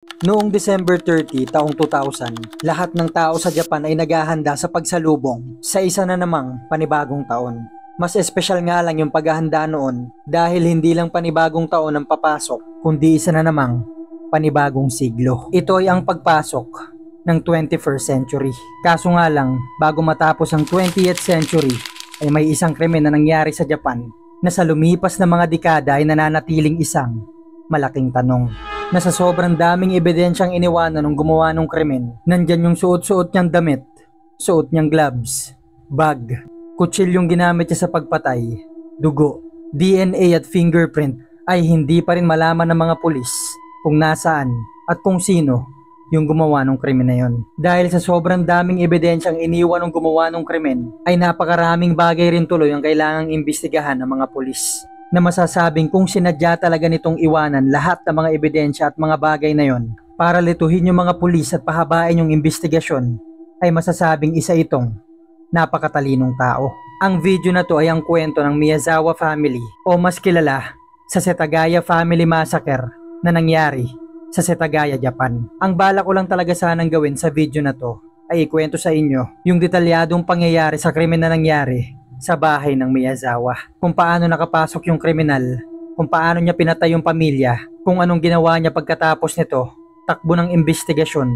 Noong December 30, taong 2000, lahat ng tao sa Japan ay naghahanda sa pagsalubong sa isa na namang panibagong taon. Mas espesyal nga lang yung paghahanda noon dahil hindi lang panibagong taon ang papasok, kundi isa na namang panibagong siglo. Ito ay ang pagpasok ng 21st century. Kaso nga lang, bago matapos ang 20th century, ay may isang krimen na nangyari sa Japan na sa lumipas na mga dekada ay nananatiling isang malaking tanong. Na sa sobrang daming ebidensyang iniwanan ng gumawa ng krimen, nandyan yung suot-suot niyang damit, suot niyang gloves, bag, kutsilyong ginamit niya sa pagpatay, dugo, DNA at fingerprint ay hindi pa rin malaman ng mga pulis kung nasaan at kung sino yung gumawa ng krimen na yon. Dahil sa sobrang daming ebidensyang iniwan ng gumawa ng krimen, ay napakaraming bagay rin tuloy ang kailangang imbestigahan ng mga pulis, na masasabing kung sinadya talaga nitong iwanan lahat ng mga ebidensya at mga bagay na yon para lituhin yung mga pulis at pahabain yung investigasyon, ay masasabing isa itong napakatalinong tao. Ang video na to ay ang kwento ng Miyazawa family o mas kilala sa Setagaya Family Massacre na nangyari sa Setagaya, Japan. Ang bala ko lang talaga sanang gawin sa video na to ay ikwento sa inyo yung detalyadong pangyayari sa krimen na nangyari sa bahay ng Miyazawa. Kung paano nakapasok yung kriminal, kung paano niya pinatay yung pamilya, kung anong ginawa niya pagkatapos nito, takbo ng investigasyon,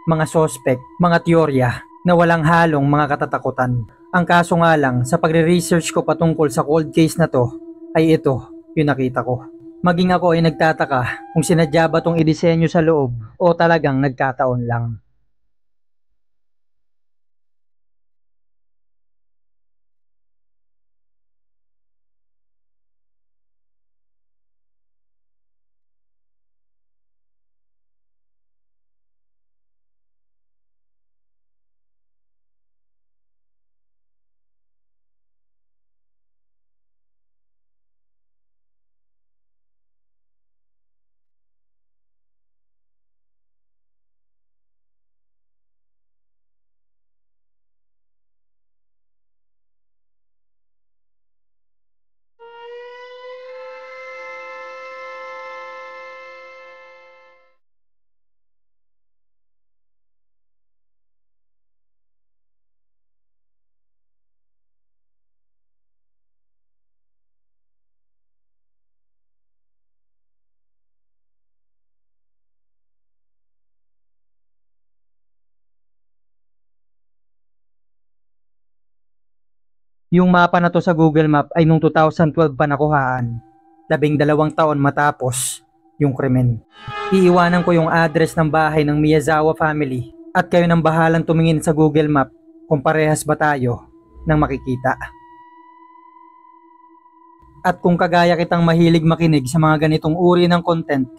mga sospek, mga teorya na walang halong mga katatakutan. Ang kaso nga lang, sa pagre-research ko patungkol sa cold case na to, ay ito yung nakita ko. Maging ako ay nagtataka kung sinadya ba tong idisenyo sa loob o talagang nagkataon lang. Yung mapa na to sa Google Map ay nung 2012 pa nakuhaan, 12 taon matapos yung krimen. Iiwanan ko yung address ng bahay ng Miyazawa family at kayo nang bahalang tumingin sa Google Map kung parehas ba tayo ng makikita. At kung kagaya kitang mahilig makinig sa mga ganitong uri ng content,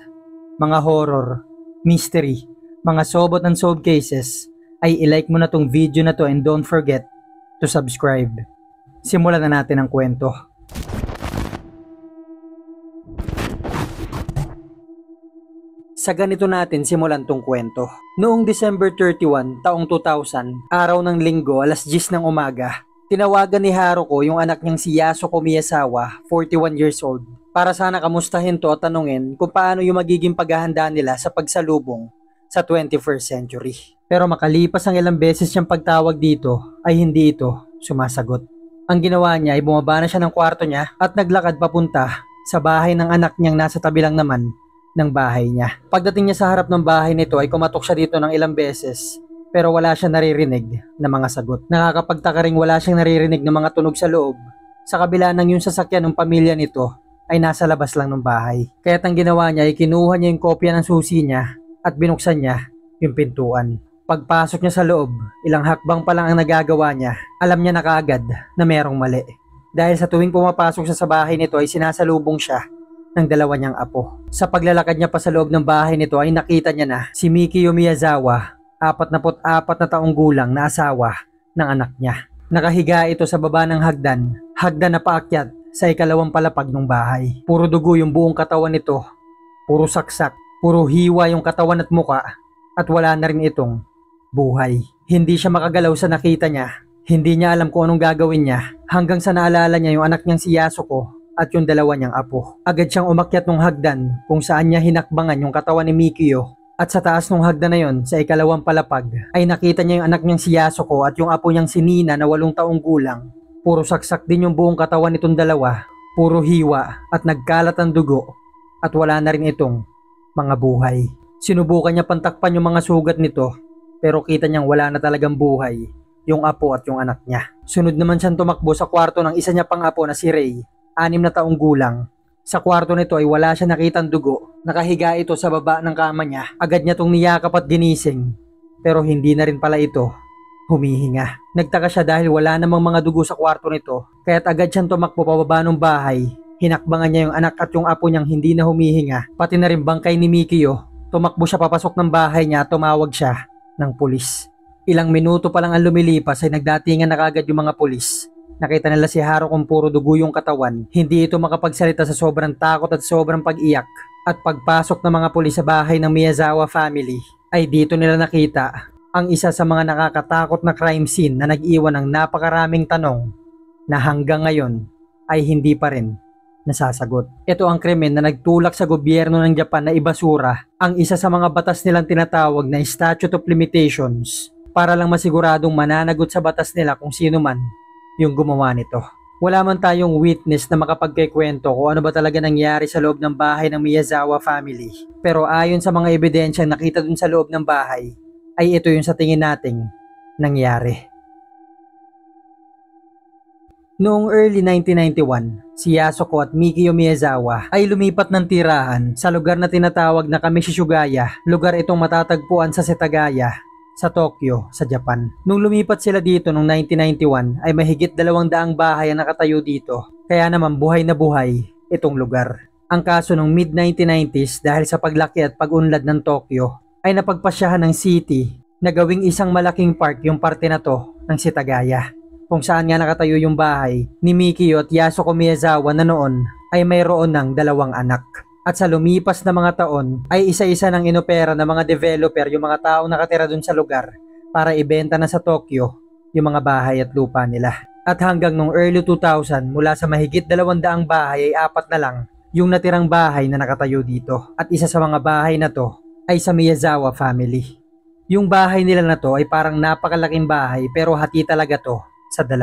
mga horror, mystery, mga sobot and solved cases, ay ilike mo na tong video na to and don't forget to subscribe. Simulan na natin ang kwento. Sa ganito natin simulan tong kwento. Noong December 31, taong 2000, araw ng linggo, alas 10 ng umaga, tinawagan ni Haruko yung anak niyang si Yasuko Miyazawa, 41 years old, para sana kamustahin to at tanungin kung paano yung magiging paghahanda nila sa pagsalubong sa 21st century. Pero makalipas ang ilang beses siyang pagtawag dito, ay hindi ito sumasagot. Ang ginawa niya ay bumaba na siya ng kwarto niya at naglakad papunta sa bahay ng anak niyang nasa tabi lang naman ng bahay niya. Pagdating niya sa harap ng bahay nito ay kumatok siya dito ng ilang beses pero wala siyang naririnig na mga sagot. Nakakapagtaka ring wala siyang naririnig na mga tunog sa loob. Sa kabila ng yung sasakyan ng pamilya nito ay nasa labas lang ng bahay. Kaya't ang ginawa niya ay kinuha niya yung kopya ng susi niya at binuksan niya yung pintuan. Pagpasok niya sa loob, ilang hakbang pa lang ang nagagawa niya, alam niya na kaagad na merong mali. Dahil sa tuwing pumapasok siya sa bahay nito ay sinasalubong siya ng dalawa niyang apo. Sa paglalakad niya pa sa loob ng bahay nito ay nakita niya na si Mikio Miyazawa, 44 na taong gulang na asawa ng anak niya. Nakahiga ito sa baba ng hagdan na paakyat sa ikalawang palapag ng bahay. Puro dugo yung buong katawan nito, puro saksak, puro hiwa yung katawan at muka at wala na rin itong buhay. Hindi siya makagalaw sa nakita niya. Hindi niya alam kung anong gagawin niya hanggang sa naalala niya yung anak niyang si Yasuko at yung dalawa niyang apo. Agad siyang umakyat ng hagdan kung saan niya hinakbangan yung katawan ni Mikio At sa taas ng hagdan na yon, sa ikalawang palapag, ay nakita niya yung anak niyang si Yasuko at yung apo niyang si Nina na 8 taong gulang. Puro saksak din yung buong katawan nitong dalawa, puro hiwa at nagkalat ang dugo at wala na rin itong mga buhay. Sinubukan niya pantakpan yung mga sugat nito pero kita niyang wala na talagang buhay yung apo at yung anak niya. Sunod naman siyang tumakbo sa kwarto ng isa niya pang apo na si Ray, 6 na taong gulang. Sa kwarto nito ay wala siya nakitang dugo. Nakahiga ito sa baba ng kama niya. Agad niya itong niyakap at ginising. Pero hindi na rin pala ito humihinga. Nagtaka siya dahil wala namang mga dugo sa kwarto nito. Kaya't agad siyang tumakbo pababa ng bahay. Hinakbangan niya yung anak at yung apo niyang hindi na humihinga. Pati na rin bangkay ni Mikio. Tumakbo siya papasok ng bahay niya at tumawag siya ng pulis. Ilang minuto pa lang ang lumilipas ay nagdatingan na kagad yung mga pulis. Nakita nila si Haru kung puro dugo yung katawan. Hindi ito makapagsalita sa sobrang takot at sobrang pag-iyak. At pagpasok ng mga pulis sa bahay ng Miyazawa family, ay dito nila nakita ang isa sa mga nakakatakot na crime scene na nag-iwan ng napakaraming tanong na hanggang ngayon ay hindi pa rin nasasagot. Ito ang krimen na nagtulak sa gobyerno ng Japan na ibasura ang isa sa mga batas nilang tinatawag na Statute of Limitations para lang masiguradong mananagot sa batas nila kung sino man yung gumawa nito. Wala man tayong witness na makapagkikwento kung ano ba talaga nangyari sa loob ng bahay ng Miyazawa family. Pero ayon sa mga ebidensyang nakita dun sa loob ng bahay, ay ito yung sa tingin nating nangyari. Noong early 1991, si Yasuko at Mikio Miyazawa ay lumipat ng tirahan sa lugar na tinatawag na Kamishishugaya. Lugar itong matatagpuan sa Setagaya, sa Tokyo, sa Japan. Nung lumipat sila dito noong 1991 ay mahigit 200 bahay ang nakatayo dito. Kaya naman buhay na buhay itong lugar. Ang kaso noong mid-1990s dahil sa paglaki at pag-unlad ng Tokyo ay napagpasyahan ng city na gawing isang malaking park yung parte na to ng Setagaya. Kung saan nga nakatayo yung bahay ni Mikio at Yasuko Miyazawa na noon ay mayroon ng 2 anak. At sa lumipas na mga taon ay isa-isa nang inopera ng mga developer yung mga taong nakatira dun sa lugar para ibenta na sa Tokyo yung mga bahay at lupa nila. At hanggang nung early 2000 mula sa mahigit 200 bahay ay 4 na lang yung natirang bahay na nakatayo dito. At isa sa mga bahay na to ay sa Miyazawa family. Yung bahay nila na to ay parang napakalaking bahay pero hati talaga to sa 2.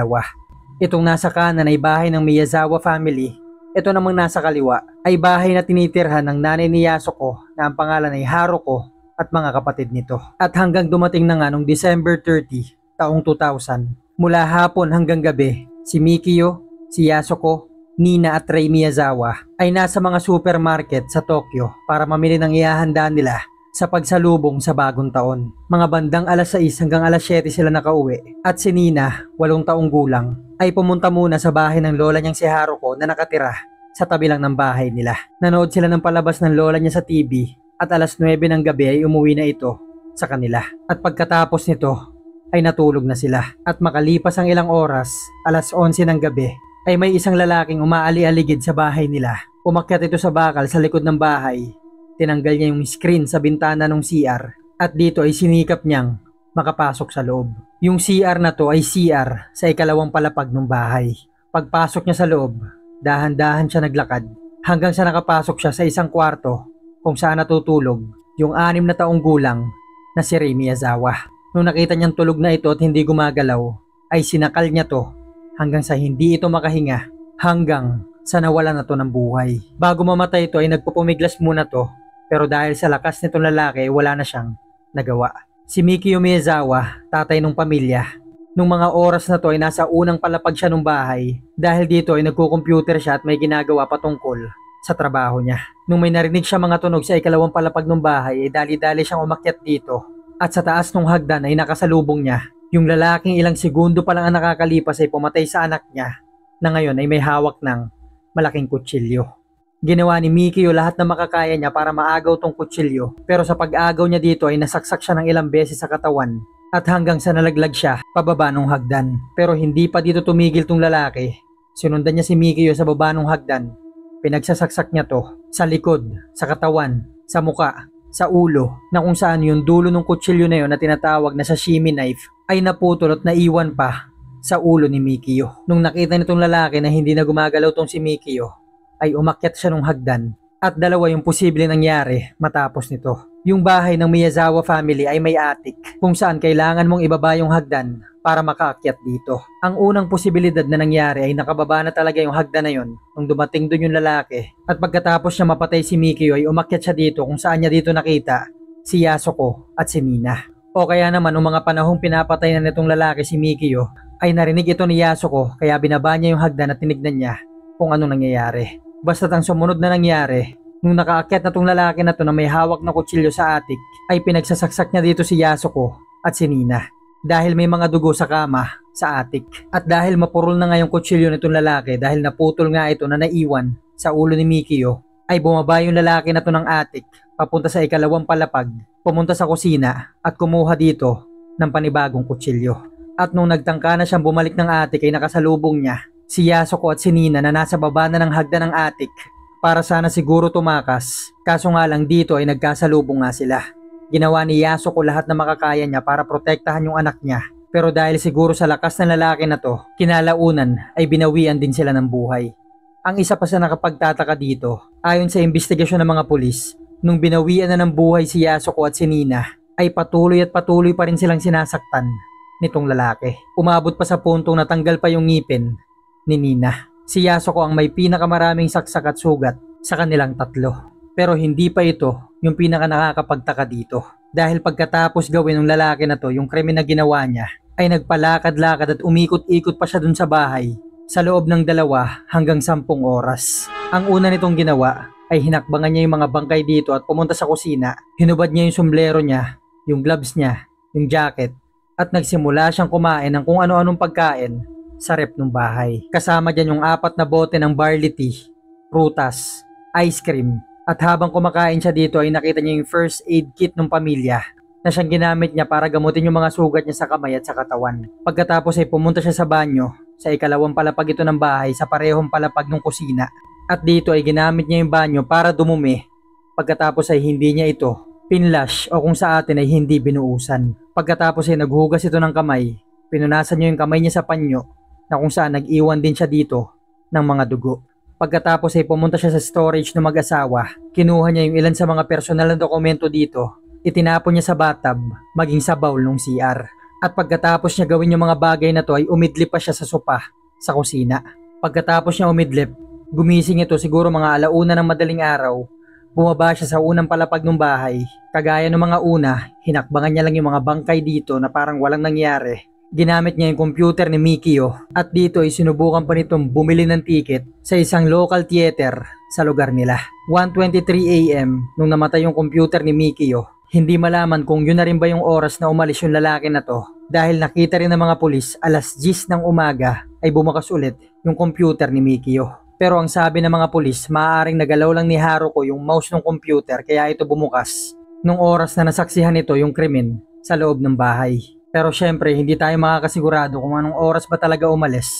Itong nasa kanan ay bahay ng Miyazawa family. Ito namang nasa kaliwa ay bahay na tinitirhan ng nanay ni Yasuko na ang pangalan ay Haruko at mga kapatid nito. At hanggang dumating na nga noong December 30, taong 2000, mula hapon hanggang gabi, si Mikio, si Yasuko, Nina at Rei Miyazawa ay nasa mga supermarket sa Tokyo para mamili ng ihahanda nila sa pagsalubong sa bagong taon. Mga bandang alas 6 hanggang alas 7 sila nakauwi at si Nina, 8 taong gulang, ay pumunta muna sa bahay ng lola niyang si Haruko na nakatira sa tabi lang ng bahay nila. Nanood sila ng palabas ng lola niya sa TV at alas 9 ng gabi ay umuwi na ito sa kanila. At pagkatapos nito ay natulog na sila. At makalipas ang ilang oras, alas 11 ng gabi, ay may isang lalaking umaali-aligid sa bahay nila. Umakyat ito sa bakal sa likod ng bahay. Tinanggal niya yung screen sa bintana ng CR at dito ay sinikap niyang makapasok sa loob. Yung CR na to ay CR sa ikalawang palapag ng bahay. Pagpasok niya sa loob, dahan-dahan siya naglakad hanggang sa nakapasok siya sa isang kwarto kung saan natutulog yung 6 na taong gulang na si Rei Miyazawa. Nung nakita niyang tulog na ito at hindi gumagalaw, ay sinakal niya to hanggang sa hindi ito makahinga hanggang sa nawala na to ng buhay. Bago mamatay ito ay nagpupumiglas muna to pero dahil sa lakas nitong lalaki wala na siyang nagawa. Si Mikio Miyazawa, tatay ng pamilya, nung mga oras na to ay nasa unang palapag siya ng bahay dahil dito ay nagko-computer siya at may ginagawa patungkol sa trabaho niya. Nung may narinig siya mga tunog sa ikalawang palapag ng bahay ay dali-dali siyang umakyat dito at sa taas ng hagdan ay nakasalubong niya yung lalaking ilang segundo pa lang ang nakakalipas ay pumatay sa anak niya na ngayon ay may hawak ng malaking kutsilyo. Ginawa ni Mikio lahat na makakaya niya para maagaw tong kutsilyo pero sa pag-agaw niya dito ay nasaksak siya ng ilang beses sa katawan at hanggang sa nalaglag siya pababa ng hagdan. Pero hindi pa dito tumigil tong lalaki. Sinundan niya si Mikio sa baba ng hagdan. Pinagsasaksak niya to sa likod, sa katawan, sa muka, sa ulo na kung saan yung dulo ng kutsilyo na yun na tinatawag na sashimi knife ay naputol at naiwan pa sa ulo ni Mikio. Nung nakita nitong lalaki na hindi na gumagalaw tong si Mikio, ay umakyat siya ng hagdan At dalawa yung posible nangyari matapos nito. Yung bahay ng Miyazawa family ay may attic kung saan kailangan mong ibaba yung hagdan para makaakyat dito. Ang unang posibilidad na nangyari ay nakababa na talaga yung hagdan na yun nung dumating dun yung lalaki. At pagkatapos niya mapatay si Mikio ay umakyat siya dito kung saan niya dito nakita si Yasuko at si Nina. O kaya naman nung mga panahong pinapatay na nitong lalaki si Mikio ay narinig ito ni Yasuko kaya binaba niya yung hagdan at tinignan niya kung anong nangyayari. Basta't ang sumunod na nangyari, nung nakaakyat na tong lalaki na to na may hawak na kutsilyo sa attic, ay pinagsasaksak niya dito si Yasuko at si Nina. Dahil may mga dugo sa kama sa attic. At dahil mapurol na nga yung kutsilyo nitong lalaki dahil naputol nga ito na naiwan sa ulo ni Mikio, ay bumaba yung lalaki na to ng attic papunta sa ikalawang palapag, pumunta sa kusina at kumuha dito ng panibagong kutsilyo. At nung nagtangka na siyang bumalik ng attic ay nakasalubong niya si Yasuko at si Nina na nasa baba na ng hagdan ng attic para sana siguro tumakas, kaso nga lang dito ay nagkasalubong nga sila. Ginawa ni Yasuko lahat na makakaya niya para protektahan yung anak niya, pero dahil siguro sa lakas ng lalaki na to, kinalaunan ay binawian din sila ng buhay. Ang isa pa sa nakapagtataka dito, ayon sa investigasyon ng mga pulis, nung binawian na ng buhay si Yasuko at si Nina, ay patuloy pa rin silang sinasaktan nitong lalaki. Umabot pa sa puntong natanggal pa yung ngipin ni Nina. Si Yasuko ang may pinakamaraming saksak at sugat sa kanilang tatlo. Pero hindi pa ito yung pinaka nakakapagtaka dito. Dahil pagkatapos gawin ng lalaki na to yung krimen na ginawa niya, ay nagpalakad-lakad at umikot-ikot pa siya dun sa bahay sa loob ng 2 hanggang 10 oras. Ang una nitong ginawa ay hinakbangan niya yung mga bangkay dito at pumunta sa kusina. Hinubad niya yung sombrero niya, yung gloves niya, yung jacket, at nagsimula siyang kumain ng kung ano-anong pagkain sa rep ng bahay. Kasama dyan yung 4 na bote ng barley tea, prutas, ice cream. At habang kumakain siya dito ay nakita niya yung first aid kit ng pamilya na siyang ginamit niya para gamutin yung mga sugat niya sa kamay at sa katawan. Pagkatapos ay pumunta siya sa banyo sa ikalawang palapag ito ng bahay sa parehong palapag ng kusina. At dito ay ginamit niya yung banyo para dumumi. Pagkatapos ay hindi niya ito pinlash o kung sa atin ay hindi binuusan. Pagkatapos ay naghugas ito ng kamay. Pinunasan niya yung kamay niya sa panyo na kung saan nag-iwan din siya dito ng mga dugo. Pagkatapos ay pumunta siya sa storage ng mag-asawa. Kinuha niya yung ilan sa mga personal na dokumento dito. Itinapon niya sa bathtub, maging sa bowl ng CR. At pagkatapos niya gawin yung mga bagay na to ay umidlip pa siya sa sopa sa kusina. Pagkatapos niya umidlip, gumising ito siguro mga 1:00 ng madaling araw. Bumaba siya sa unang palapag ng bahay. Kagaya ng mga una, hinakbangan niya lang yung mga bangkay dito na parang walang nangyari. Ginamit niya yung computer ni Mikio at dito ay sinubukan pa nitong bumili ng ticket sa isang local theater sa lugar nila. 1:23 AM nung namatay yung computer ni Mikio. Hindi malaman kung yun na rin ba yung oras na umalis yung lalaki na to dahil nakita rin ng mga pulis 10:00 ng umaga ay bumakas ulit yung computer ni Mikio. Pero ang sabi ng mga pulis, maaaring nagalaw lang ni Haruko yung mouse ng computer kaya ito bumukas nung oras na nasaksihan nito yung krimen sa loob ng bahay. Pero syempre hindi tayo makakasigurado kung anong oras ba talaga umalis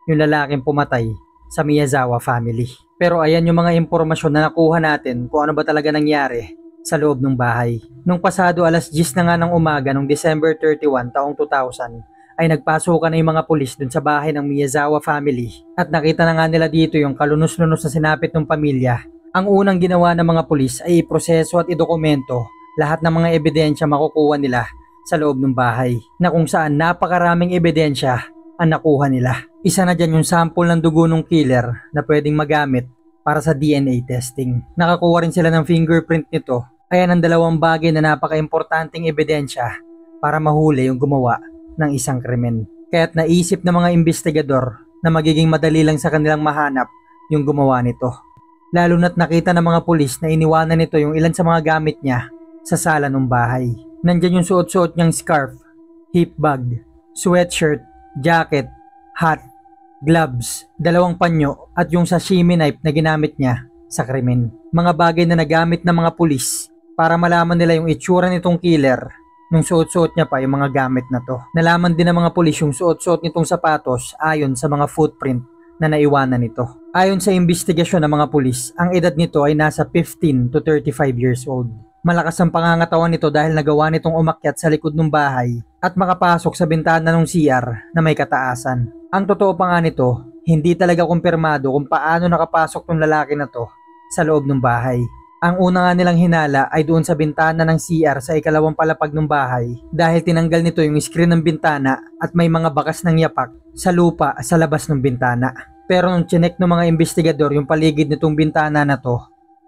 yung lalaking pumatay sa Miyazawa family. Pero ayan yung mga impormasyon na nakuha natin kung ano ba talaga nangyari sa loob ng bahay. Nung pasado 10:00 na nga ng umaga nung December 31 taong 2000 ay nagpasukan na yung mga pulis dun sa bahay ng Miyazawa family at nakita na nga nila dito yung kalunos-lunos na sinapit ng pamilya. Ang unang ginawa ng mga pulis ay iproseso at idokumento lahat ng mga ebidensya makukuha nila sa loob ng bahay na kung saan napakaraming ebidensya ang nakuha nila. Isa na dyan yung sample ng dugo ng killer na pwedeng magamit para sa DNA testing. Nakakuha rin sila ng fingerprint nito. Ayan ang 2 bagay na napaka-importanting ebidensya para mahuli yung gumawa ng isang krimen. Kaya't naisip ng mga investigador na magiging madali lang sa kanilang mahanap yung gumawa nito. Lalo na't nakita ng mga pulis na iniwanan nito yung ilan sa mga gamit niya sa sala ng bahay. Nandyan yung suot-suot niyang scarf, hip bag, sweatshirt, jacket, hat, gloves, 2 panyo at yung sashimi knife na ginamit niya sa krimen. Mga bagay na nagamit ng mga pulis para malaman nila yung itsura nitong killer nung suot-suot niya pa yung mga gamit na to. Nalaman din ng mga pulis yung suot-suot nitong sapatos ayon sa mga footprint na naiwanan nito. Ayon sa investigasyon ng mga pulis, ang edad nito ay nasa 15 to 35 years old. Malakas ang pangangatawan nito dahil nagawa nitong umakyat sa likod ng bahay at makapasok sa bintana ng CR na may kataasan. Ang totoo pa nga nito, hindi talaga kumpirmado kung paano nakapasok tong lalaki na to sa loob ng bahay. Ang una nga nilang hinala ay doon sa bintana ng CR sa ikalawang palapag ng bahay dahil tinanggal nito yung screen ng bintana at may mga bakas ng yapak sa lupa sa labas ng bintana. Pero nung chinek ng mga investigador yung paligid nitong bintana na to,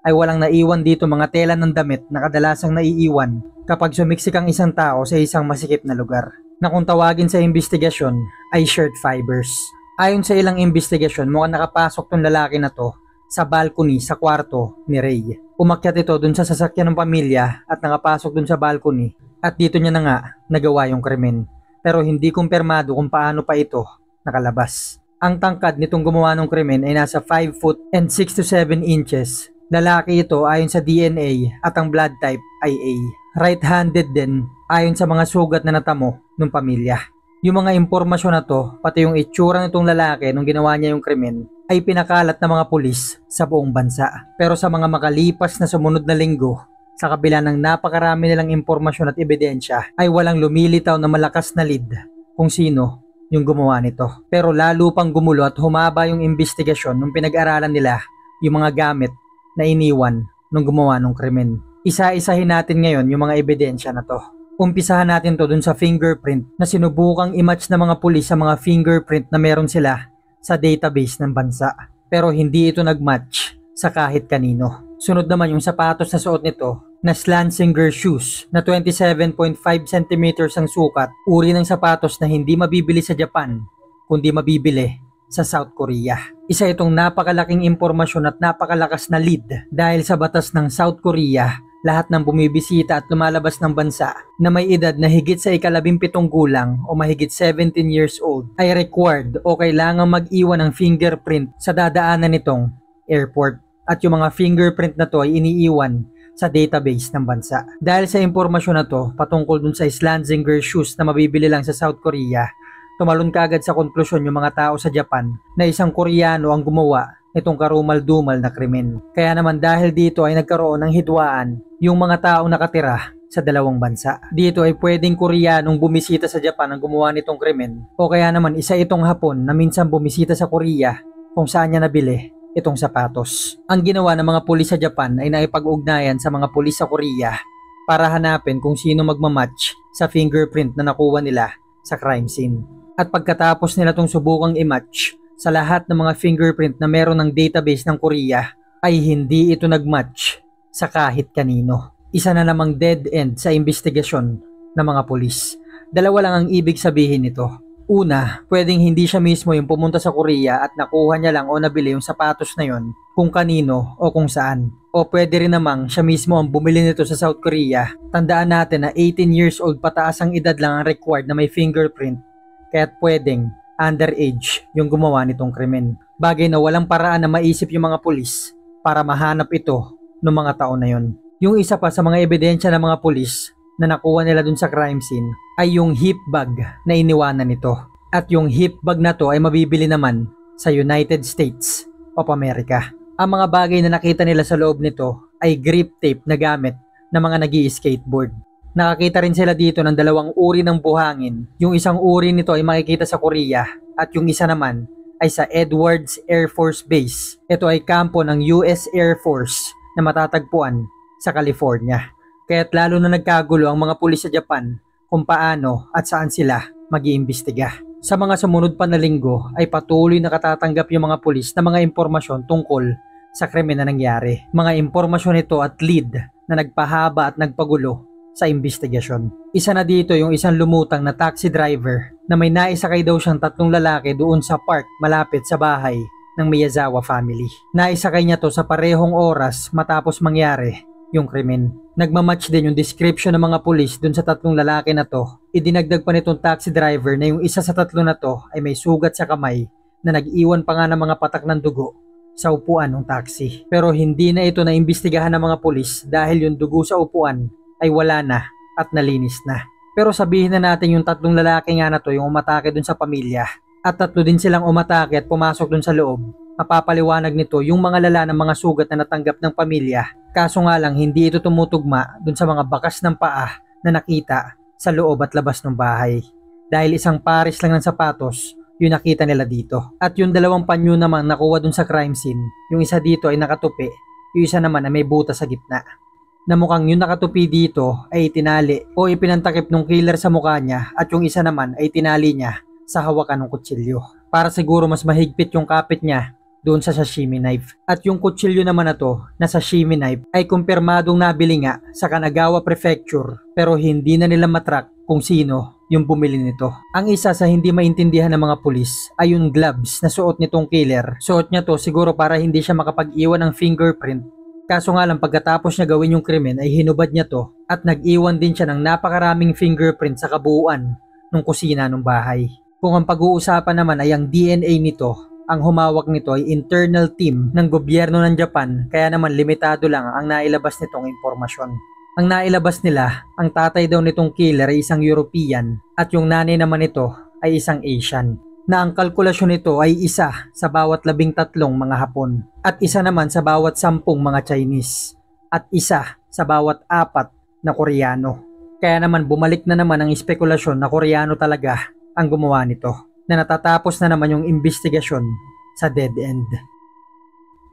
ay walang naiwan dito mga tela ng damit na kadalasang naiiwan kapag sumiksik ang isang tao sa isang masikip na lugar, na kung tawagin sa investigasyon ay shirt fibers. Ayon sa ilang investigasyon, mukhang nakapasok tong lalaki na to sa balcony sa kwarto ni Ray. Umakyat ito dun sa sasakyan ng pamilya at nakapasok dun sa balcony at dito niya na nga nagawa yung krimen. Pero hindi kumpirmado kung paano pa ito nakalabas. Ang tangkad nitong gumawa ng krimen ay nasa 5 foot and 6 to 7 inches. Lalaki ito ayon sa DNA at ang blood type ay A. Right-handed din ayon sa mga sugat na natamo ng pamilya. Yung mga impormasyon na to, pati yung itsura nitong lalaki nung ginawa niya yung krimen, ay pinakalat ng mga pulis sa buong bansa. Pero sa mga makalipas na sumunod na linggo, sa kabila ng napakarami nilang impormasyon at ebidensya, ay walang lumilitaw na malakas na lead kung sino yung gumawa nito. Pero lalo pang gumulo at humaba yung investigasyon nung pinag-aralan nila yung mga gamit na iniwan nung gumawa ng krimen. Isa-isahin natin ngayon yung mga ebidensya na to. Umpisahan natin to dun sa fingerprint na sinubukang i-match ng mga pulis sa mga fingerprint na meron sila sa database ng bansa. Pero hindi ito nag-match sa kahit kanino. Sunod naman yung sapatos na suot nito na Slansinger shoes na 27.5 cm ang sukat, uri ng sapatos na hindi mabibili sa Japan kundi mabibili sa South Korea. Isa itong napakalaking impormasyon at napakalakas na lead dahil sa batas ng South Korea, lahat ng bumibisita at lumalabas ng bansa na may edad na higit sa 17 gulang o mahigit 17 years old ay required o kailangang mag-iwan ng fingerprint sa dadaanan nitong airport. At yung mga fingerprint na to ay iniiwan sa database ng bansa. Dahil sa impormasyon na to patungkol dun sa Slansinger shoes na mabibili lang sa South Korea, tumalon kaagad sa konklusyon yung mga tao sa Japan na isang Koreano ang gumawa itong karumal-dumal na krimen. Kaya naman dahil dito ay nagkaroon ng hidwaan yung mga taong nakatira sa dalawang bansa. Dito ay pwedeng Koreanong bumisita sa Japan ang gumawa nitong krimen o kaya naman isa itong Hapon na minsan bumisita sa Korea kung saan niya nabili itong sapatos. Ang ginawa ng mga pulis sa Japan ay naipag-ugnayan sa mga pulis sa Korea para hanapin kung sino magmamatch sa fingerprint na nakuha nila sa crime scene. At pagkatapos nila itong subukang i-match sa lahat ng mga fingerprint na meron ng database ng Korea, ay hindi ito nag-match sa kahit kanino. Isa na namang dead end sa investigasyon ng mga pulis. Dalawa lang ang ibig sabihin nito. Una, pwedeng hindi siya mismo yung pumunta sa Korea at nakuha niya lang o nabili yung sapatos na yon kung kanino o kung saan. O pwede rin namang siya mismo ang bumili nito sa South Korea. Tandaan natin na 18 years old pataas ang edad lang ang required na may fingerprint. Kaya't pwedeng underage yung gumawa nitong krimen. Bagay na walang paraan na maisip yung mga pulis para mahanap ito noong mga taon na yon. Yung isa pa sa mga ebidensya ng mga pulis na nakuha nila dun sa crime scene ay yung hip bag na iniwanan nito. At yung hip bag na to ay mabibili naman sa United States of America. Ang mga bagay na nakita nila sa loob nito ay grip tape na gamit ng mga nag-i-skateboard. Nakakita rin sila dito ng dalawang uri ng buhangin. Yung isang uri nito ay makikita sa Korea at yung isa naman ay sa Edwards Air Force Base. Ito ay kampo ng US Air Force na matatagpuan sa California. Kaya't lalo na nagkagulo ang mga pulis sa Japan kung paano at saan sila mag-iimbestiga. Sa mga sumunod pa na linggo ay patuloy na katatanggap yung mga pulis na mga impormasyon tungkol sa krimen na nangyari. Mga impormasyon ito at lead na nagpahaba at nagpagulo sa investigasyon. Isa na dito yung isang lumutang na taxi driver na may naisakay daw siyang 3 lalaki doon sa park malapit sa bahay ng Miyazawa family. Naisakay niya to sa parehong oras matapos mangyari yung krimen. Nagmamatch din yung description ng mga pulis doon sa 3 lalaki na to. Idinagdag pa nitong taxi driver na yung isa sa 3 na to ay may sugat sa kamay na nag-iwan pa nga ng mga patak ng dugo sa upuan ng taxi. Pero hindi na ito naimbestigahan ng mga pulis dahil yung dugo sa upuan ay wala na at nalinis na. Pero sabihin na natin yung 3 lalaki nga na to yung umatake dun sa pamilya at 3 din silang umatake at pumasok dun sa loob. Mapapaliwanag nito yung mga lala ng mga sugat na natanggap ng pamilya. Kaso nga lang hindi ito tumutugma dun sa mga bakas ng paa na nakita sa loob at labas ng bahay. Dahil isang pares lang ng sapatos yung nakita nila dito. At yung 2 panyo namang nakuha dun sa crime scene, yung isa dito ay nakatupi, yung isa naman na may butas sa gitna. Na mukhang yung nakatupi dito ay itinali o ipinantakip ng killer sa mukha niya at yung isa naman ay tinali niya sa hawakan ng kutsilyo. Para siguro mas mahigpit yung kapit niya doon sa sashimi knife. At yung kutsilyo naman na to na sashimi knife ay kumpirmadong nabili nga sa Kanagawa Prefecture pero hindi na nila matrack kung sino yung bumili nito. Ang isa sa hindi maintindihan ng mga pulis ay yung gloves na suot nitong killer. Suot niya to siguro para hindi siya makapag-iwan ng fingerprint. Kaso nga lang pagkatapos niya gawin yung krimen ay hinubad niya to at nag-iwan din siya ng napakaraming fingerprint sa kabuuan ng kusina ng bahay. Kung ang pag-uusapan naman ay ang DNA nito, ang humawak nito ay internal team ng gobyerno ng Japan kaya naman limitado lang ang nailabas nitong impormasyon. Ang nailabas nila, ang tatay daw nitong killer ay isang European at yung nanay naman nito ay isang Asian. Na ang kalkulasyon nito ay isa sa bawat 13 mga Hapon at isa naman sa bawat 10 mga Chinese at isa sa bawat 4 na Koreano. Kaya naman bumalik na naman ang espekulasyon na Koreano talaga ang gumawa nito na natatapos na naman yung investigasyon sa dead end.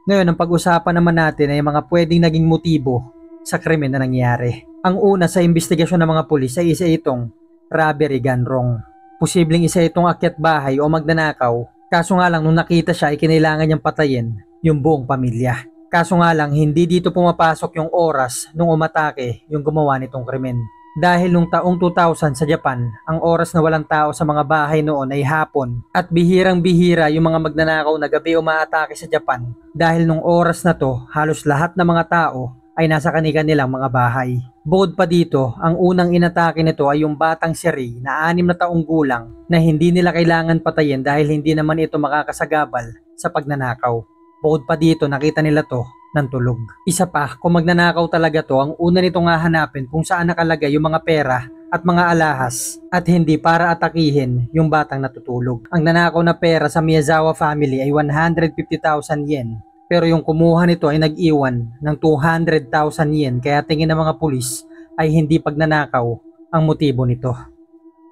Ngayon ang pag-usapan naman natin ay mga pwedeng naging motibo sa krimen na nangyari. Ang una sa investigasyon ng mga pulis ay isa itong robbery gone wrong. Posibleng isa itong akyat bahay o magnanakaw. Kaso nga lang nung nakita siya ay kinailangan niyang patayin yung buong pamilya. Kaso nga lang hindi dito pumapasok yung oras nung umatake yung gumawa nitong krimen. Dahil nung taong 2000 sa Japan, ang oras na walang tao sa mga bahay noon ay hapon. At bihirang-bihira yung mga magnanakaw na gabi umaatake sa Japan. Dahil nung oras na to, halos lahat ng mga tao ay nasa kanilang mga bahay. Bukod pa dito, ang unang inatake nito ay yung batang si Ray na 6 na taong gulang na hindi nila kailangan patayin dahil hindi naman ito makakasagabal sa pagnanakaw. Bukod pa dito, nakita nila to ng tulog. Isa pa, kung magnanakaw talaga to, ang una nitong hahanapin kung saan nakalagay yung mga pera at mga alahas at hindi para atakihin yung batang natutulog. Ang nanakaw na pera sa Miyazawa family ay 150,000 yen. Pero yung kumuha nito ay nag-iwan ng 200,000 yen kaya tingin ng mga pulis ay hindi pagnanakaw ang motibo nito.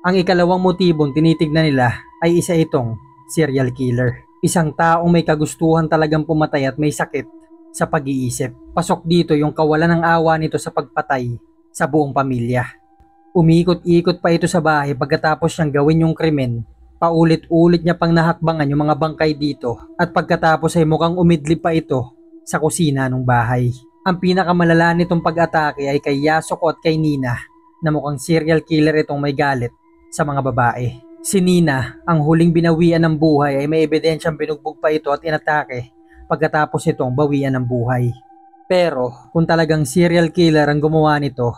Ang ikalawang motibong tinitignan nila ay isa itong serial killer. Isang taong may kagustuhan talagang pumatay at may sakit sa pag-iisip. Pasok dito yung kawalan ng awa nito sa pagpatay sa buong pamilya. Umikot-ikot pa ito sa bahay pagkatapos niyang gawin yung krimen. Paulit-ulit niya pang nahakbangan yung mga bangkay dito at pagkatapos ay mukhang umidlip pa ito sa kusina ng bahay. Ang pinakamalala nitong pag-atake ay kay Yasuko at kay Nina na mukhang serial killer itong may galit sa mga babae. Si Nina, ang huling binawian ng buhay ay may ebidensyang binugbog pa ito at inatake pagkatapos itong bawian ng buhay. Pero kung talagang serial killer ang gumawa nito,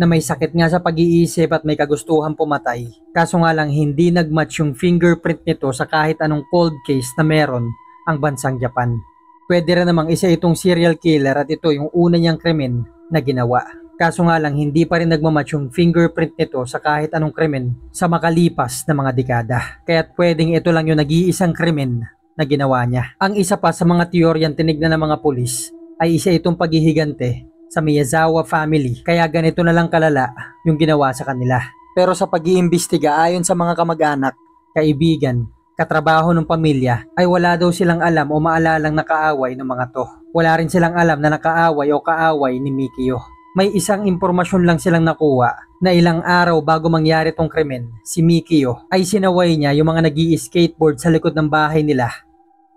na may sakit nga sa pag-iisip at may kagustuhan pumatay. Kaso nga lang hindi nagmatch yung fingerprint nito sa kahit anong cold case na meron ang bansang Japan. Pwede rin namang isa itong serial killer at ito yung una niyang krimen na ginawa. Kaso nga lang hindi pa rin nagmamatch yung fingerprint nito sa kahit anong krimen sa makalipas na mga dekada. Kaya't pwedeng ito lang yung nag-iisang krimen na ginawa niya. Ang isa pa sa mga teoryang tinignan ng mga pulis ay isa itong paghihigante sa Miyazawa family, kaya ganito na lang kalala yung ginawa sa kanila. Pero sa pag-iimbestiga ayon sa mga kamag-anak, kaibigan, katrabaho ng pamilya, ay wala daw silang alam o maalalang nakaaway ng mga to. Wala rin silang alam na nakaaway o kaaway ni Mikio. May isang impormasyon lang silang nakuha na ilang araw bago mangyari tong krimen, si Mikio ay sinaway niya yung mga nag-i-skateboard sa likod ng bahay nila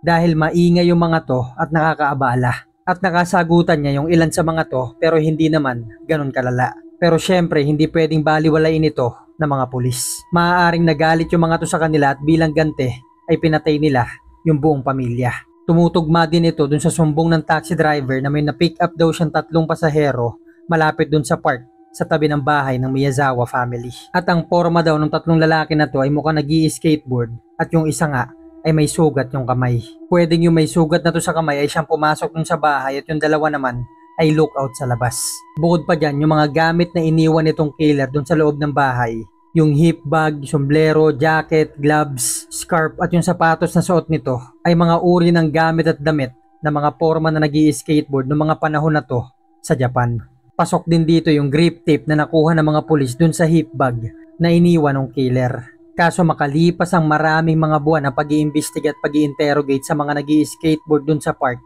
dahil maingay yung mga to at nakakaabala. At nakasagutan niya yung ilan sa mga to pero hindi naman ganun kalala. Pero syempre hindi pwedeng baliwalain ito ng mga pulis. Maaaring nagalit yung mga to sa kanila at bilang gante ay pinatay nila yung buong pamilya. Tumutugma din ito dun sa sumbong ng taxi driver na may na-pick up daw siyang 3 pasahero malapit dun sa park sa tabi ng bahay ng Miyazawa family. At ang forma daw ng 3 lalaki na to ay mukhang nag-i-skateboard at yung isa nga ay may sugat yung kamay. Pwedeng yung may sugat na to sa kamay ay siyang pumasok dun sa bahay at yung dalawa naman ay lookout sa labas. Bukod pa dyan, yung mga gamit na iniwan nitong killer dun sa loob ng bahay, yung hip bag, sombrero, jacket, gloves, scarf at yung sapatos na suot nito ay mga uri ng gamit at damit na mga forma na nag-i-skateboard noong mga panahon na to sa Japan. Pasok din dito yung grip tape na nakuha ng mga pulis dun sa hip bag na iniwan ng killer. Kaso makalipas ang maraming mga buwan na pag-iimbestiga at pag-i-interrogate sa mga nag-i-skateboard dun sa park,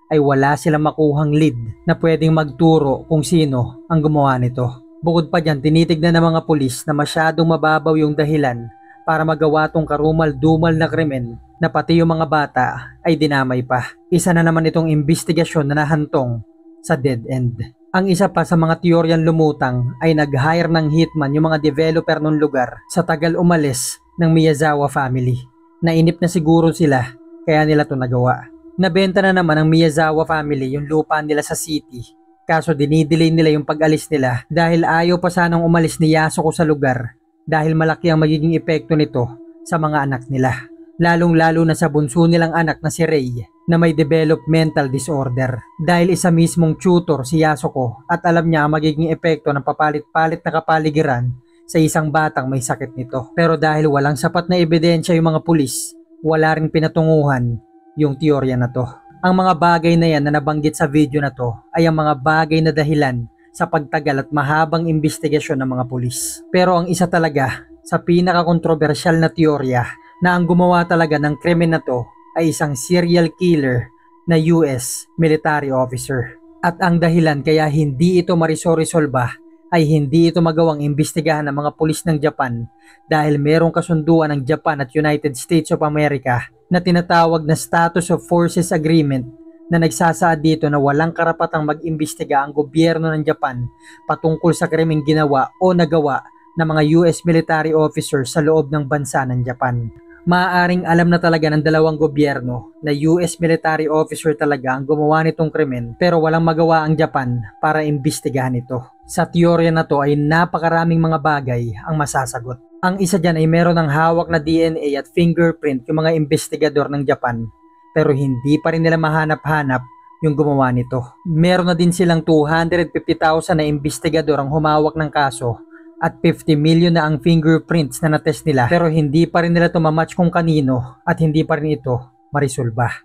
ay wala silang makuhang lead na pwedeng magturo kung sino ang gumawa nito. Bukod pa dyan, tinitignan ng mga pulis na masyadong mababaw yung dahilan para magawa tong karumal-dumal na krimen na pati yung mga bata ay dinamay pa. Isa na naman itong investigasyon na nahantong sa dead end. Ang isa pa sa mga teoryang lumutang ay nag-hire ng hitman yung mga developer ng lugar sa tagal umalis ng Miyazawa family. Nainip na siguro sila kaya nila to nagawa. Nabenta na naman ng Miyazawa family yung lupa nila sa city. Kaso dinidelay nila yung pag-alis nila dahil ayaw pa sanang umalis ni Yasuko sa lugar dahil malaki ang magiging epekto nito sa mga anak nila. Lalong-lalo na sa bunso nilang anak na si Rei na may developmental disorder. Dahil isa mismong tutor si Yasuko at alam niya ang magiging epekto ng papalit-palit na kapaligiran sa isang batang may sakit nito. Pero dahil walang sapat na ebidensya yung mga pulis, wala ring pinatunguhan yung teorya na to. Ang mga bagay na yan na nabanggit sa video na to ay ang mga bagay na dahilan sa pagtagal at mahabang investigasyon ng mga pulis. Pero ang isa talaga sa pinaka-kontrobersyal na teorya na ang gumawa talaga ng krimen na to ay isang serial killer na US military officer. At ang dahilan kaya hindi ito marisoresolba ay hindi ito magawang imbestigahan ng mga pulis ng Japan dahil merong kasunduan ng Japan at United States of America na tinatawag na Status of Forces Agreement na nagsasaad dito na walang karapatang mag-imbestiga ang gobyerno ng Japan patungkol sa krimeng ginawa o nagawa ng mga US military officers sa loob ng bansa ng Japan. Maaaring alam na talaga ng dalawang gobyerno na US military officer talaga ang gumawa nitong krimen pero walang magawa ang Japan para imbestigahan ito. Sa teorya na to ay napakaraming mga bagay ang masasagot. Ang isa dyan ay meron ng hawak na DNA at fingerprint yung mga investigador ng Japan pero hindi pa rin nila mahanap-hanap yung gumawa nito. Meron na din silang 250,000 na investigador ang humawak ng kaso at 50 million na ang fingerprints na natest nila pero hindi pa rin nila tumamatch kung kanino at hindi pa rin ito marisolba.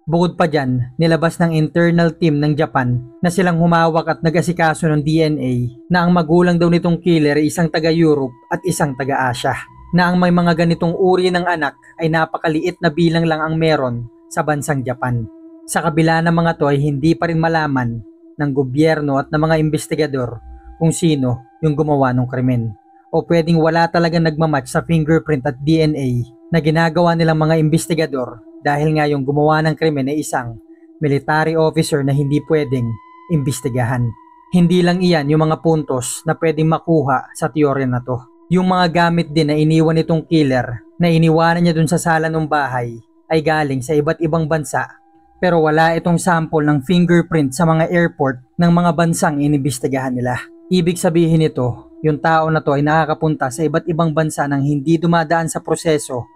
Bukod pa dyan, nilabas ng internal team ng Japan na silang humawak at nag-asikaso ng DNA na ang magulang daw nitong killer ay isang taga-Europe at isang taga-Asia. Na ang may mga ganitong uri ng anak ay napakaliit na bilang lang ang meron sa bansang Japan. Sa kabila ng mga to ay hindi pa rin malaman ng gobyerno at ng mga investigador kung sino yung gumawa ng krimen. O pwedeng wala talagang nagmamatch sa fingerprint at DNA na ginagawa nilang mga investigador dahil nga yung gumawa ng krimen ay isang military officer na hindi pwedeng imbestigahan. Hindi lang iyan yung mga puntos na pwedeng makuha sa teorya na to. Yung mga gamit din na iniwan nitong killer na iniwanan niya dun sa sala ng bahay ay galing sa iba't ibang bansa pero wala itong sample ng fingerprint sa mga airport ng mga bansang inimbestigahan nila. Ibig sabihin nito, yung tao na to ay nakakapunta sa iba't ibang bansa nang hindi dumadaan sa proseso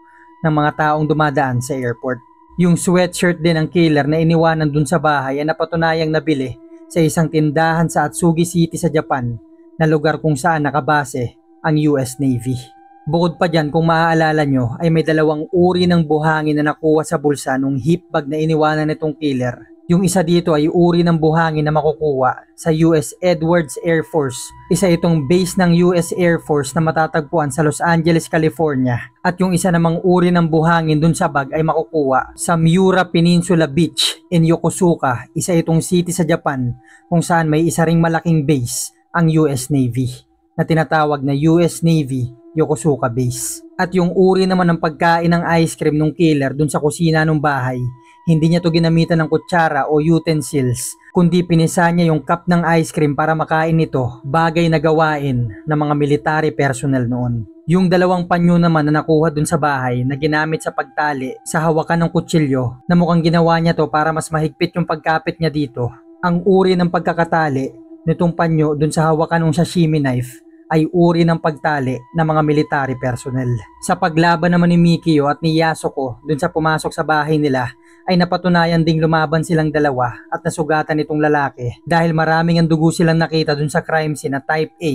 ng mga taong dumadaan sa airport. Yung sweatshirt din ng killer na iniwanan dun sa bahay ay napatunayang nabili sa isang tindahan sa Atsugi City sa Japan na lugar kung saan nakabase ang US Navy. Bukod pa dyan, kung maaalala nyo ay may dalawang uri ng buhangin na nakuha sa bulsa nung hip bag na iniwanan nitong killer. Yung isa dito ay uri ng buhangin na makukuha sa US Edwards Air Force. Isa itong base ng US Air Force na matatagpuan sa Los Angeles, California. At yung isa namang uri ng buhangin dun sa bag ay makukuha sa Miura Peninsula Beach in Yokosuka. Isa itong city sa Japan kung saan may isa ring malaking base ang US Navy na tinatawag na US Navy Yokosuka Base. At yung uri naman ng pagkain ng ice cream ng killer dun sa kusina ng bahay, hindi niya to ginamitan ng kutsara o utensils, kundi pinisa niya yung cup ng ice cream para makain ito, bagay na gawain ng mga military personnel noon. Yung dalawang panyo naman na nakuha dun sa bahay na ginamit sa pagtali sa hawakan ng kutsilyo na mukhang ginawa niya to para mas mahigpit yung pagkapit niya dito. Ang uri ng pagkakatali nitong panyo dun sa hawakan ng sashimi knife ay uri ng pagtali ng mga military personnel. Sa paglaban naman ni Mikio at ni Yasuko dun sa pumasok sa bahay nila, ay napatunayan ding lumaban silang dalawa at nasugatan itong lalaki dahil maraming ang dugo silang nakita dun sa crime scene na type A,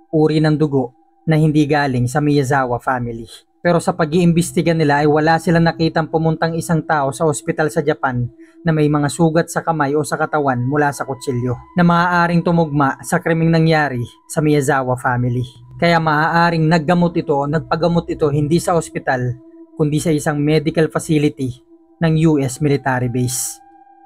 uri ng dugo na hindi galing sa Miyazawa family. Pero sa pag-iimbestiga nila ay wala silang nakitang pumuntang isang tao sa ospital sa Japan na may mga sugat sa kamay o sa katawan mula sa kutsilyo na maaaring tumugma sa krimeng nangyari sa Miyazawa family. Kaya maaaring nagpagamot ito hindi sa ospital kundi sa isang medical facility ng US military base.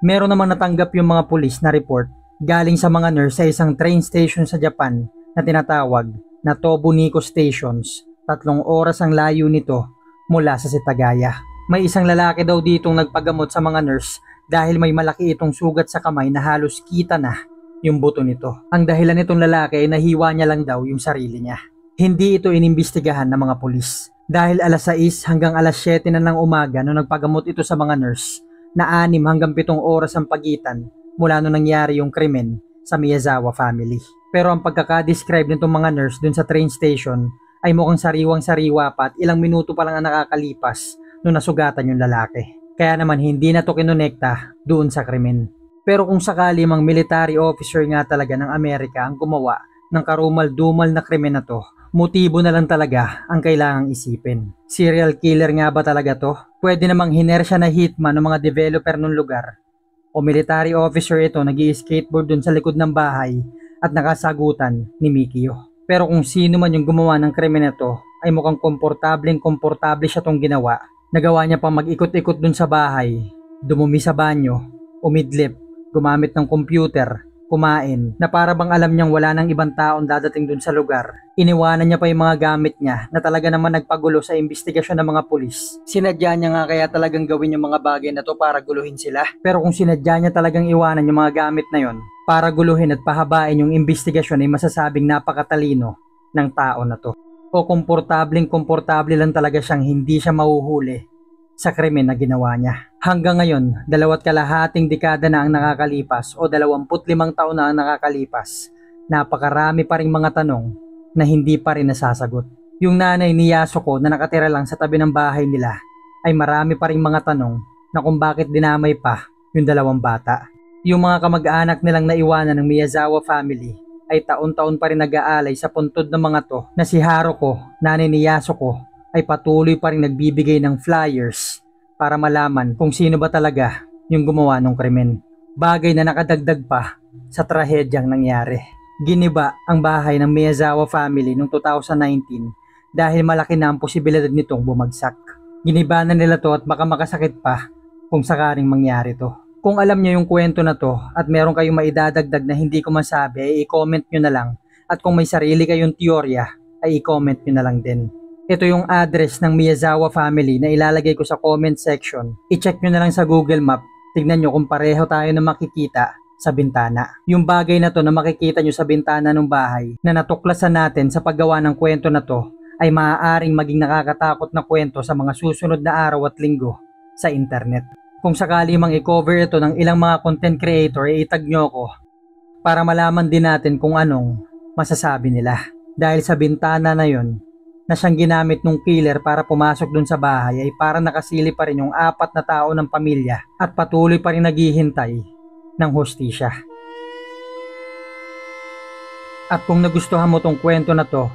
Meron namang natanggap yung mga pulis na report galing sa mga nurse sa isang train station sa Japan na tinatawag na Tobuniko Stations. 3 oras ang layo nito mula sa Setagaya. May isang lalaki daw ditong nagpagamot sa mga nurse dahil may malaki itong sugat sa kamay na halos kita na yung buto nito. Ang dahilan nitong lalaki ay nahiwa niya lang daw yung sarili niya. Hindi ito inimbestigahan ng mga pulis dahil alas 6 hanggang alas 7 na ng umaga nung nagpagamot ito sa mga nurse na 6 hanggang 7 oras ang pagitan mula nung nangyari yung krimen sa Miyazawa family. Pero ang pagkakadescribe nitong mga nurse dun sa train station ay mukhang sariwang-sariwa pa at ilang minuto pa lang ang nakakalipas nung nasugatan yung lalaki. Kaya naman hindi na to kinonekta doon sa krimen. Pero kung sakali mang military officer nga talaga ng Amerika ang gumawa ng karumal-dumal na krimen na to, motibo na lang talaga ang kailangang isipin. Serial killer nga ba talaga to? Pwede namang hiner siya na hitman ng mga developer ng lugar. O military officer ito nag-i-skateboard dun sa likod ng bahay at nakasagutan ni Mikio. Pero kung sino man yung gumawa ng krimen na to, ay mukhang komportable siya tong ginawa. Nagawa niya pang mag-ikot-ikot dun sa bahay, dumumi sa banyo, umidlip, gumamit ng computer, kumain, na para bang alam niyang wala nang ibang taong dadating dun sa lugar. Iniwanan niya pa yung mga gamit niya na talaga naman nagpagulo sa investigasyon ng mga pulis. Sinadya niya nga kaya talagang gawin yung mga bagay na to para guluhin sila. Pero kung sinadya niya talagang iwanan yung mga gamit na yon para guluhin at pahabain yung investigasyon ay masasabing napakatalino ng tao na to. O komportable lang talaga siyang hindi siya mahuhuli sa krimen na ginawa niya. Hanggang ngayon, 2.5 dekada na ang nakakalipas o 25 taon na ang nakakalipas, napakarami pa ring mga tanong na hindi pa rin nasasagot. Yung nanay ni Yasuko na nakatira lang sa tabi ng bahay nila ay marami pa ring mga tanong na kung bakit dinamay pa yung 2 bata. Yung mga kamag-anak nilang naiwanan ng Miyazawa family ay taon-taon pa rin nag-aalay sa puntod ng mga to na si Haruko, nanay ni Yasuko, ay patuloy pa rin nagbibigay ng flyers para malaman kung sino ba talaga yung gumawa ng krimen. Bagay na nakadagdag pa sa trahedyang nangyari. Giniba ang bahay ng Miyazawa family noong 2019 dahil malaki na ang posibilidad nitong bumagsak. Giniba na nila to at baka makasakit pa kung sakaring mangyari to. Kung alam niyo yung kwento na to at meron kayong maidadagdag na hindi ko masabi ay i-comment nyo na lang at kung may sarili kayong teorya ay i-comment nyo na lang din. Ito yung address ng Miyazawa family na ilalagay ko sa comment section. I-check nyo na lang sa Google Map. Tignan nyo kung pareho tayo na makikita sa bintana. Yung bagay na to na makikita nyo sa bintana ng bahay na natuklasan natin sa paggawa ng kwento na to ay maaaring maging nakakatakot na kwento sa mga susunod na araw at linggo sa internet. Kung sakali mang i-cover ito ng ilang mga content creator, itag nyo ko para malaman din natin kung anong masasabi nila. Dahil sa bintana na yon na siyang ginamit ng killer para pumasok dun sa bahay ay parang nakasilip pa rin yung 4 na tao ng pamilya at patuloy pa rin naghihintay ng hustisya. At kung nagustuhan mo tong kwento na to,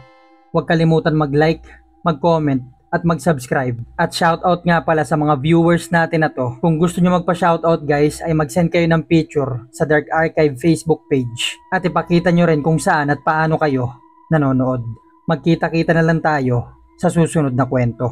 huwag kalimutan mag-like, mag-comment at mag-subscribe. At shoutout nga pala sa mga viewers natin na to. Kung gusto nyo magpa-shoutout guys ay mag-send kayo ng picture sa Dark Archive Facebook page. At ipakita nyo rin kung saan at paano kayo nanonood. Magkita-kita na lang tayo sa susunod na kwento.